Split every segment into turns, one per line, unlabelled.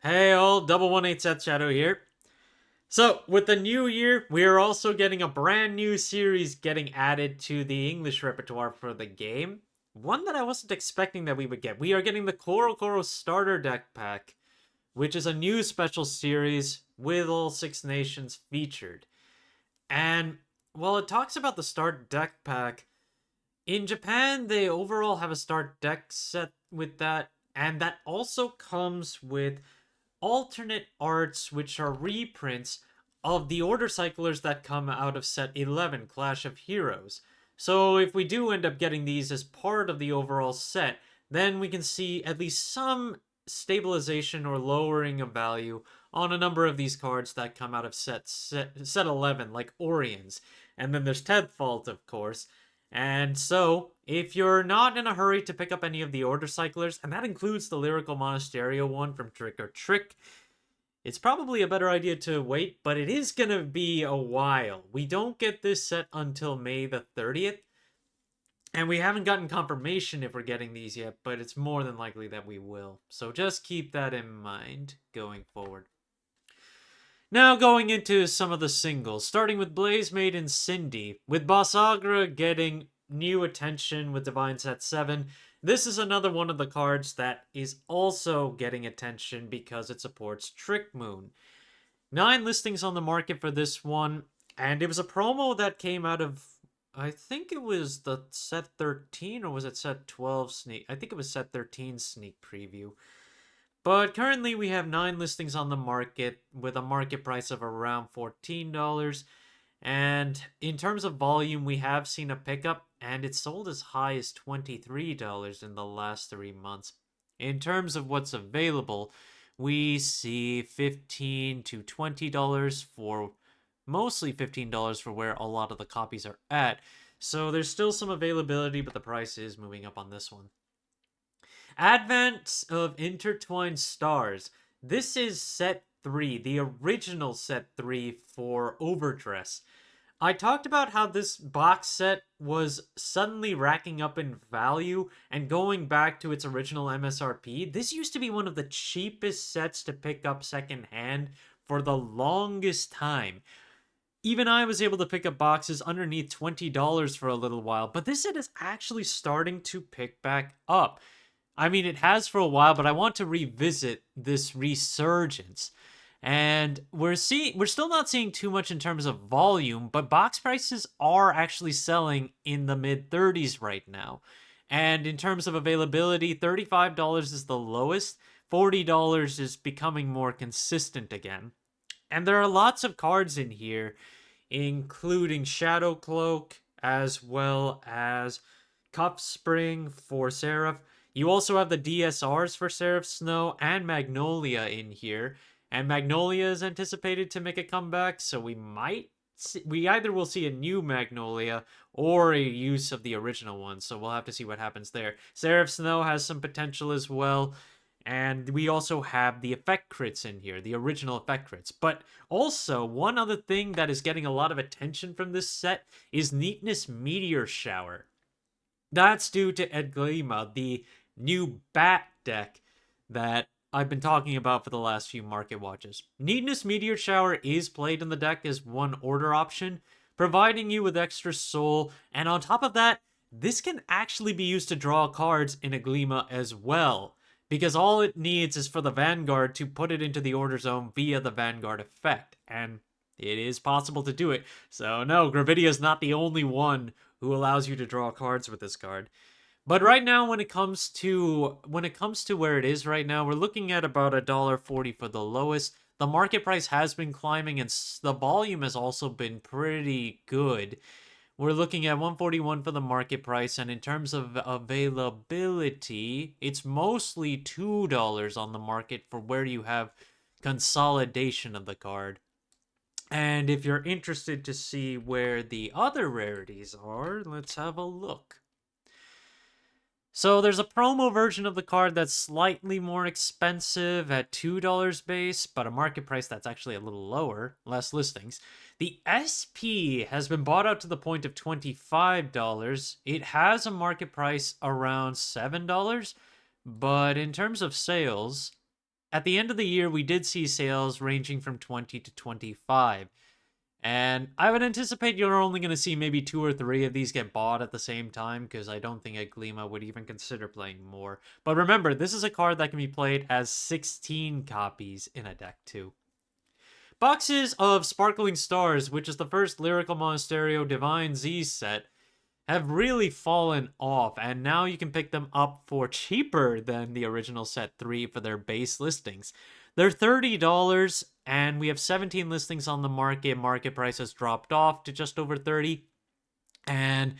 Hey all, double 18 Seth Shadow here. So, with the new year, we are also getting a brand new series getting added to the English repertoire for the game. One that I wasn't expecting that we would get. We are getting the Koro Starter Deck Pack, which is a new special series with all six nations featured. And while it talks about the Start Deck Pack, in Japan, they overall have a Start Deck set with that, and that also comes with alternate arts which are reprints of the order cyclers that come out of set 11 Clash of Heroes. So if we do end up getting these as part of the overall set, then we can see at least some stabilization or lowering of value on a number of these cards that come out of set 11, like Orions. And then there's Tedfault, of course. And so, if you're not in a hurry to pick up any of the Order Cyclers, and that includes the Lyrical Monasterio one from Trick or Trick, it's probably a better idea to wait, but it is going to be a while. We don't get this set until May the 30th, and we haven't gotten confirmation if we're getting these yet, but it's more than likely that we will. So just keep that in mind going forward. Now going into some of the singles, starting with Blaze Maiden Cindy, with Basagra getting new attention with DivineZ 7. This is another one of the cards that is also getting attention because it supports Trick Moon. 9 listings on the market for this one, and it was a promo that came out of, I think it was the set 13, or was it set 12 sneak? I think it was set 13 sneak preview. But currently we have 9 listings on the market with a market price of around $14. And in terms of volume, we have seen a pickup, and it's sold as high as $23 in the last 3 months. In terms of what's available, we see $15 to $20 for, mostly $15 for where a lot of the copies are at. So there's still some availability, but the price is moving up on this one. Advent of Intertwined Stars. This is set 3, the original set 3 for Overdress. I talked about how this box set was suddenly racking up in value and going back to its original MSRP. This used to be one of the cheapest sets to pick up secondhand for the longest time. Even I was able to pick up boxes underneath $20 for a little while, but this set is actually starting to pick back up. I mean, it has for a while, but I want to revisit this resurgence. And we're still not seeing too much in terms of volume, but box prices are actually selling in the mid-30s right now. And in terms of availability, $35 is the lowest, $40 is becoming more consistent again. And there are lots of cards in here, including Shadow Cloak, as well as Cup Spring for Seraph. You also have the DSRs for Seraph Snow and Magnolia in here. And Magnolia is anticipated to make a comeback, so we either will see a new Magnolia or a use of the original one, so we'll have to see what happens there. Seraph Snow has some potential as well, and we also have the effect crits in here, the original effect crits. But also, one other thing that is getting a lot of attention from this set is Neatness Meteor Shower. That's due to Edglima, the new bat deck that I've been talking about for the last few market watches. Neatness Meteor Shower is played in the deck as one order option, providing you with extra soul, and on top of that, this can actually be used to draw cards in Edglima as well, because all it needs is for the Vanguard to put it into the order zone via the Vanguard effect, and it is possible to do it. So no, Gravidia is not the only one who allows you to draw cards with this card. But right now, when it comes to where it is right now, we're looking at about $1.40 for the lowest. The market price has been climbing, and the volume has also been pretty good. We're looking at $141 for the market price, and in terms of availability, it's mostly $2 on the market for where you have consolidation of the card. And if you're interested to see where the other rarities are, let's have a look. So there's a promo version of the card that's slightly more expensive at $2 base, but a market price that's actually a little lower, less listings. The SP has been bought out to the point of $25. It has a market price around $7, but in terms of sales, at the end of the year, we did see sales ranging from 20 to 25. And I would anticipate you're only going to see maybe 2 or 3 of these get bought at the same time, because I don't think Aglima would even consider playing more. But remember, this is a card that can be played as 16 copies in a deck too. Boxes of Sparkling Stars, which is the first Lyrical Monasterio DivineZ set, have really fallen off, and now you can pick them up for cheaper than the original set 3 for their base listings. They're $30, and we have 17 listings on the market. Market price has dropped off to just over 30, and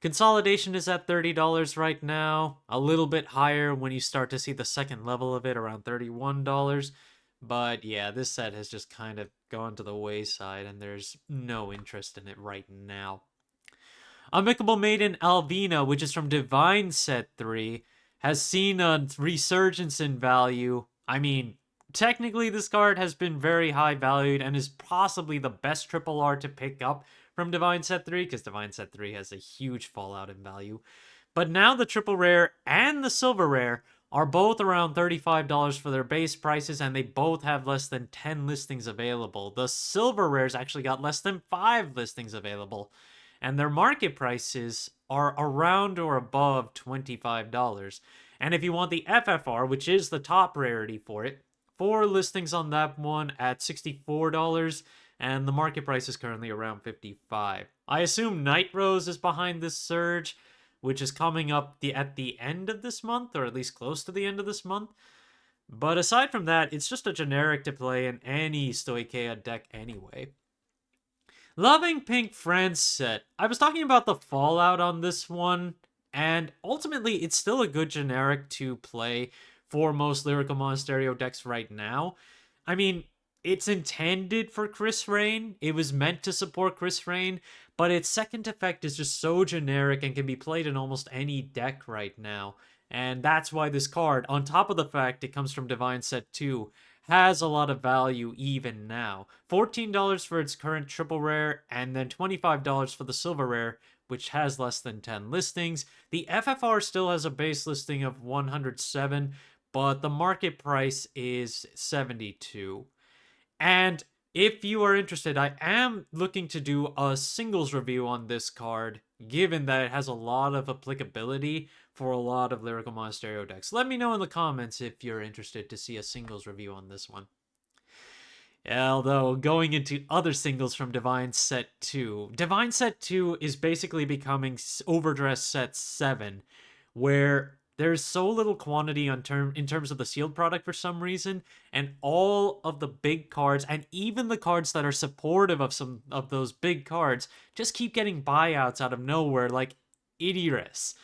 consolidation is at $30 right now. A little bit higher when you start to see the second level of it, around $31. But yeah, this set has just kind of gone to the wayside, and there's no interest in it right now. Amicable Maiden Alvina, which is from DivineZ 3, has seen a resurgence in value. I mean, technically this card has been very high valued and is possibly the best triple R to pick up from DivineZ 3, because DivineZ 3 has a huge fallout in value. But now the triple rare and the silver rare are both around $35 for their base prices, and they both have less than 10 listings available. The silver rares actually got less than 5 listings available, and their market prices are around or above $25. And if you want the FFR, which is the top rarity for it, 4 listings on that one at $64, and the market price is currently around $55. I assume Night Rose is behind this surge, which is coming up at the end of this month, or at least close to the end of this month. But aside from that, it's just a generic to play in any Stoicheia deck anyway. Loving Pink Friends set. I was talking about the fallout on this one, and ultimately it's still a good generic to play for most Lyrical Monasterio decks right now. I mean, it's intended for Chris Rain. It was meant to support Chris Rain, but its second effect is just so generic and can be played in almost any deck right now. And that's why this card, on top of the fact it comes from DivineZ 2, has a lot of value even now. $14 for its current triple rare, and then $25 for the silver rare, which has less than 10 listings. The FFR still has a base listing of 107, but the market price is 72. And if you are interested, I am looking to do a singles review on this card, given that it has a lot of applicability for a lot of Lyrical Monasterio decks. Let me know in the comments if you're interested to see a singles review on this one. Although, going into other singles from DivineZ 2, DivineZ 2 is basically becoming Overdress Set 7, where there's so little quantity in terms of the sealed product for some reason, and all of the big cards, and even the cards that are supportive of some of those big cards, just keep getting buyouts out of nowhere, like Idris.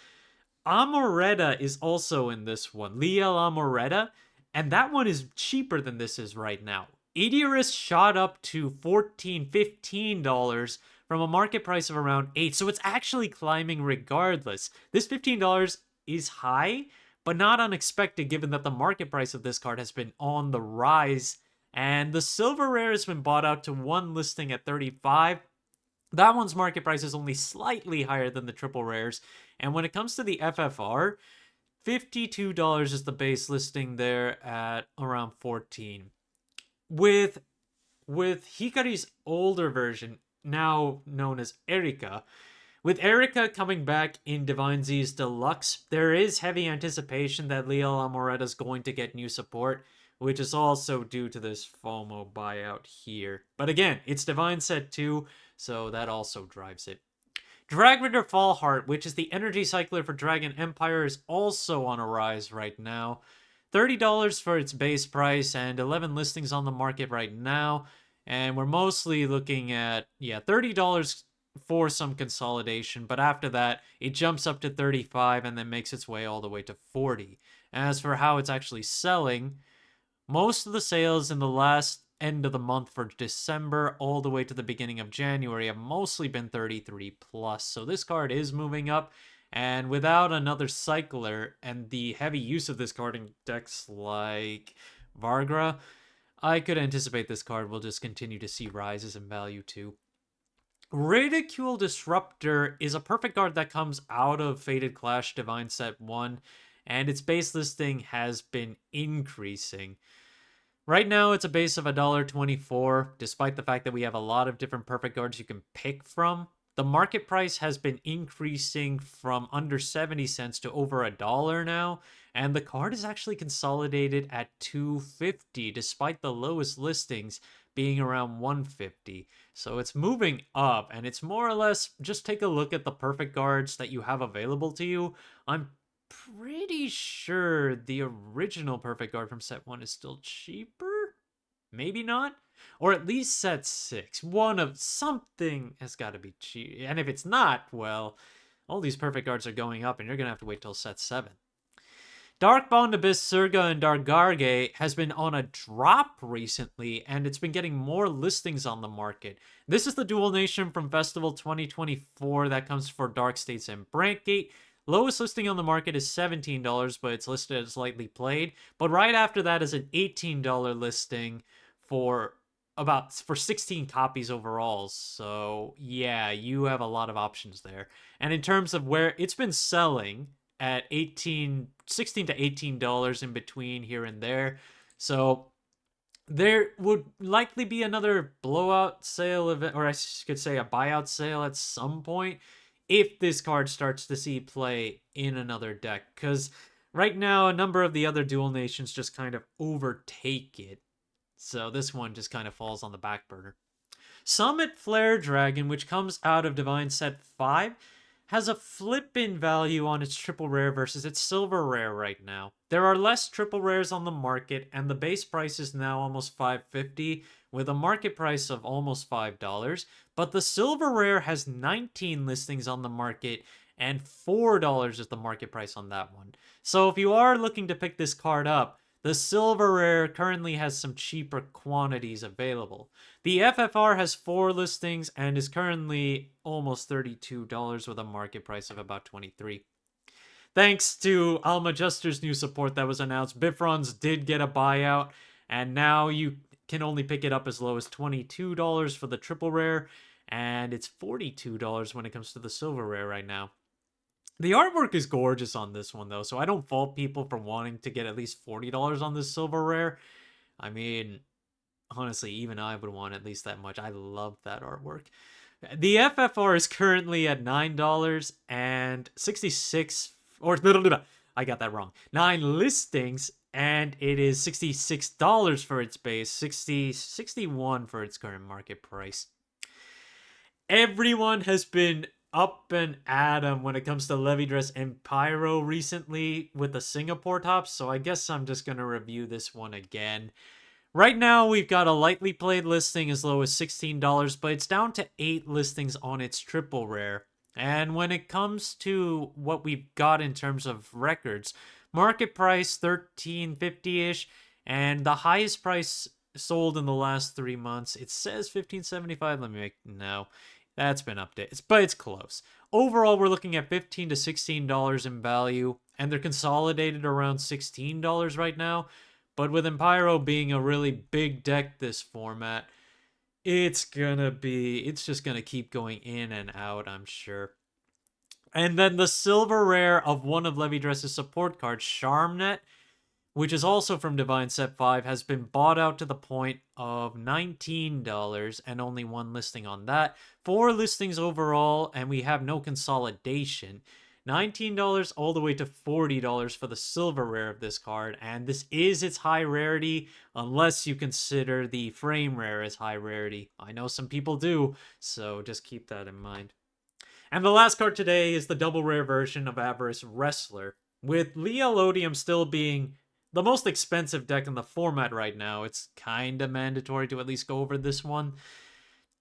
Am Moretta is also in this one, Am Moretta, and that one is cheaper than this is right now. Idris shot up to $14, $15 from a market price of around $8, so it's actually climbing regardless. This $15 is high, but not unexpected given that the market price of this card has been on the rise, and the silver rare has been bought out to 1 listing at $35. That one's market price is only slightly higher than the triple rares, and when it comes to the FFR, $52 is the base listing there at around 14. With Hikari's older version, now known as Erika, with Erika coming back in DivineZ's Deluxe, there is heavy anticipation that Am Moretta is going to get new support, which is also due to this FOMO buyout here. But again, it's DivineZ 2, so that also drives it. Dragar Fallheart, which is the energy cycler for Dragon Empire, is also on a rise right now. $30 for its base price and 11 listings on the market right now. And we're mostly looking at, $30 for some consolidation, but after that, it jumps up to 35 and then makes its way all the way to 40. As for how it's actually selling, most of the sales in the last end of the month for December all the way to the beginning of January have mostly been 33 plus. So this card is moving up, and without another cycler and the heavy use of this card in decks like Vargra, I could anticipate this card will just continue to see rises in value too. Ridicule Disruptor is a perfect card that comes out of Fated Clash DivineZ 1, and its base listing has been increasing. Right now, it's a base of $1.24, despite the fact that we have a lot of different perfect guards you can pick from. The market price has been increasing from under 70 cents to over $1 now, and the card is actually consolidated at 250, despite the lowest listings being around 150. So it's moving up, and it's more or less just take a look at the perfect guards that you have available to you. I'm pretty sure the original perfect guard from set 1 is still cheaper. Maybe not, or at least set 6. One of something has got to be cheap, and if it's not, well, all these perfect guards are going up and you're gonna have to wait till set 7. Darkbound Abyss Surga and Dargarge has been on a drop recently, and it's been getting more listings on the market. This is the Dual Nation from Festival 2024 that comes for Dark States and Brantgate. Lowest listing on the market is $17, but it's listed as lightly played. But right after that is an $18 listing for 16 copies overall. So yeah, you have a lot of options there. And in terms of where it's been selling at $16 to $18 in between here and there. So there would likely be another blowout sale event, or I could say a buyout sale at some point, if this card starts to see play in another deck. Because right now, a number of the other dual nations just kind of overtake it. So this one just kind of falls on the back burner. Summit Flare Dragon, which comes out of DivineZ Set 5, has a flip-in value on its triple rare versus its silver rare right now. There are less triple rares on the market, and the base price is now almost $5.50, with a market price of almost $5. But the silver rare has 19 listings on the market, and $4 is the market price on that one. So if you are looking to pick this card up, the silver rare currently has some cheaper quantities available. The FFR has 4 listings and is currently almost $32 with a market price of about $23. Thanks to Alma Juster's new support that was announced, Bifrons did get a buyout, and now you can only pick it up as low as $22 for the triple rare, and it's $42 when it comes to the silver rare right now. The artwork is gorgeous on this one, though, so I don't fault people for wanting to get at least $40 on this silver rare. I mean, honestly, even I would want at least that much. I love that artwork. The FFR is currently at $9 and 66, or I got that wrong. 9 listings, and it is $66 for its base, 61 for its current market price. Everyone has been up and at 'em when it comes to Leoodium and Pyro recently with the Singapore tops, so I guess I'm just going to review this one again. Right now, we've got a lightly played listing as low as $16, but it's down to 8 listings on its triple rare. And when it comes to what we've got in terms of records, market price $13.50-ish, and the highest price sold in the last 3 months, it says $15.75. Let me make, no. That's been updated, but it's close. Overall, we're looking at $15 to $16 in value, and they're consolidated around $16 right now. But with Pyro being a really big deck this format, it's just gonna keep going in and out, I'm sure. And then the silver rare of one of Leoodium's support cards, Charmet, which is also from DivineZ Set 5, has been bought out to the point of $19 and only 1 listing on that. 4 listings overall, and we have no consolidation. $19 all the way to $40 for the silver rare of this card, and this is its high rarity, unless you consider the frame rare as high rarity. I know some people do, so just keep that in mind. And the last card today is the double rare version of Avarice Wrestler. With Leoodium still being the most expensive deck in the format right now, it's kind of mandatory to at least go over this one.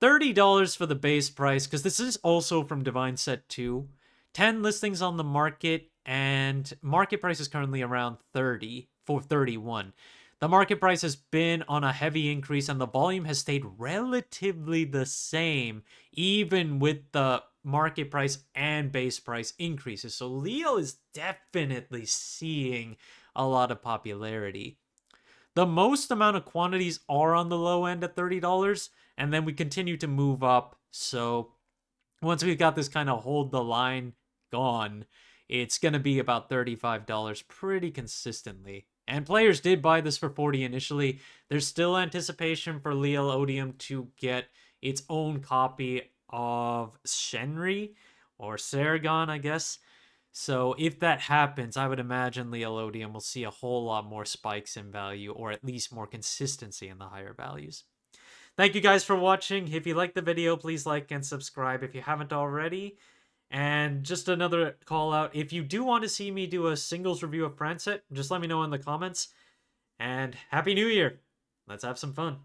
$30 for the base price, because this is also from DivineZ Set 2. 10 listings on the market, and market price is currently around 30 for 31. The market price has been on a heavy increase, and the volume has stayed relatively the same, even with the market price and base price increases. So Leo is definitely seeing a lot of popularity. The most amount of quantities are on the low end at $30, and then we continue to move up. So once we've got this kind of hold the line gone, it's going to be about $35 pretty consistently. And players did buy this for 40 initially. There's still anticipation for Leoodium to get its own copy of Shenri, or Saragon, I guess. So if that happens, I would imagine Leoodium will see a whole lot more spikes in value, or at least more consistency in the higher values. Thank you guys for watching. If you liked the video, please like and subscribe if you haven't already. And just another call out, if you do want to see me do a singles review of Franset, just let me know in the comments. And Happy New Year! Let's have some fun.